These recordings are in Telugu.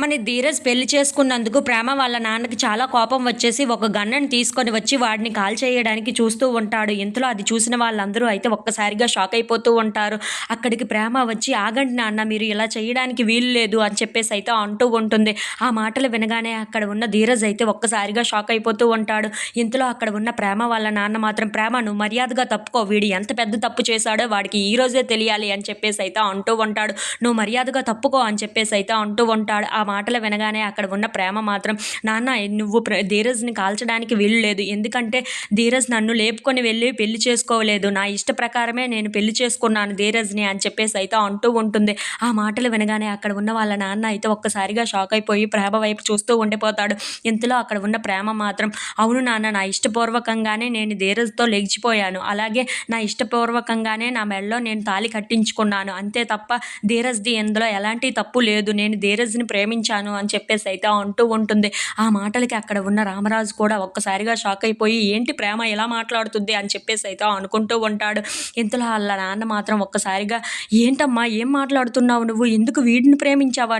ప్రేమని ధీరజ్ పెళ్లి చేసుకున్నందుకు ప్రేమ వాళ్ళ నాన్నకి చాలా కోపం వచ్చేసి ఒక గన్నుని తీసుకొని వచ్చి వాడిని కాల్చేయడానికి చూస్తూ ఉంటాడు. ఇంతలో అది చూసిన వాళ్ళందరూ అయితే ఒక్కసారిగా షాక్ అయిపోతూ ఉంటారు. అక్కడికి ప్రేమ వచ్చి ఆగండి నాన్న, మీరు ఇలా చేయడానికి వీలు లేదు అని చెప్పేసి అయితే అంటూ ఉంటుంది. ఆ మాటలు వినగానే అక్కడ ఉన్న ధీరజ్ అయితే ఒక్కసారిగా షాక్ అయిపోతూ ఉంటాడు. ఇంతలో అక్కడ ఉన్న ప్రేమ వాళ్ళ నాన్న మాత్రం, ప్రేమ నువ్వు మర్యాదగా తప్పుకో, వీడు ఎంత పెద్ద తప్పు చేశాడో వాడికి ఈ రోజే తెలియాలి అని చెప్పేసి అయితే అంటూ ఉంటాడు. నువ్వు మర్యాదగా తప్పుకో అని చెప్పేసి అయితే అంటూ ఉంటాడు. ఆ మాటలు వినగానే అక్కడ ఉన్న ప్రేమ మాత్రం, నాన్న నువ్వు ధీరజ్ని కాల్చడానికి వీలు లేదు, ఎందుకంటే ధీరజ్ నన్ను లేపుకొని వెళ్ళి పెళ్లి చేసుకోలేదు, నా ఇష్ట ప్రకారమే నేను పెళ్లి చేసుకున్నాను ధీరజ్ని అని చెప్పేసి అయితే అంటూ ఉంటుంది. ఆ మాటలు వినగానే అక్కడ ఉన్న వాళ్ళ నాన్న అయితే ఒక్కసారిగా షాక్ అయిపోయి ప్రేమ వైపు చూస్తూ ఉండిపోతాడు. ఇంతలో అక్కడ ఉన్న ప్రేమ మాత్రం, అవును నాన్న, నా ఇష్టపూర్వకంగానే నేను ధీరజ్తో లెగిచిపోయాను, అలాగే నా ఇష్టపూర్వకంగానే నా మెడలో నేను తాళి కట్టించుకున్నాను, అంతే తప్ప ధీరజ్ది ఇందులో ఎలాంటి తప్పు లేదు, నేను ధీరజ్ని ప్రేమించాను అని చెప్పేసి అయితే అంటూ ఉంటుంది. ఆ మాటలకి అక్కడ ఉన్న రామరాజు కూడా ఒక్కసారిగా షాక్ అయిపోయి, ఏంటి ప్రేమ ఎలా మాట్లాడుతుంది అని చెప్పేసి అయితే అనుకుంటూ ఉంటాడు. ఇంతలో వాళ్ళ నాన్న మాత్రం ఒక్కసారిగా, ఏంటమ్మా ఏం మాట్లాడుతున్నావు నువ్వు, ఎందుకు వీడిని ప్రేమించావా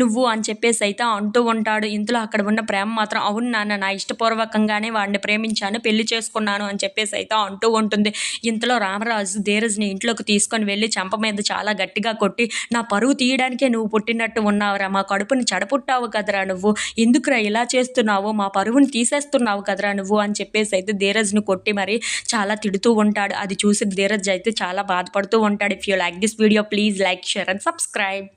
నువ్వు అని చెప్పేసి అయితే అంటూ ఉంటాడు. ఇంతలో అక్కడ ఉన్న ప్రేమ మాత్రం, అవును నాన్న, నా ఇష్టపూర్వకంగానే వాడిని ప్రేమించాను, పెళ్లి చేసుకున్నాను అని చెప్పేసి అయితే అంటూ ఉంటుంది. ఇంతలో రామరాజు ధీరజ్ని ఇంట్లోకి తీసుకొని వెళ్ళి చెంప మీద చాలా గట్టిగా కొట్టి, నా పరువు తీయడానికే నువ్వు పుట్టినట్టు ఉన్నావురా, మా కడుపుని చెడపుట్టావు కదరా నువ్వు, ఎందుకురా ఇలా చేస్తున్నావు, మా పరువుని తీసేస్తున్నావు కదరా నువ్వు అని చెప్పేసి అయితే ధీరజ్ని కొట్టి మరి చాలా తిడుతూ ఉంటాడు. అది చూసి ధీరజ్ అయితే చాలా బాధపడుతూ ఉంటాడు. If you like this video please like, share and subscribe.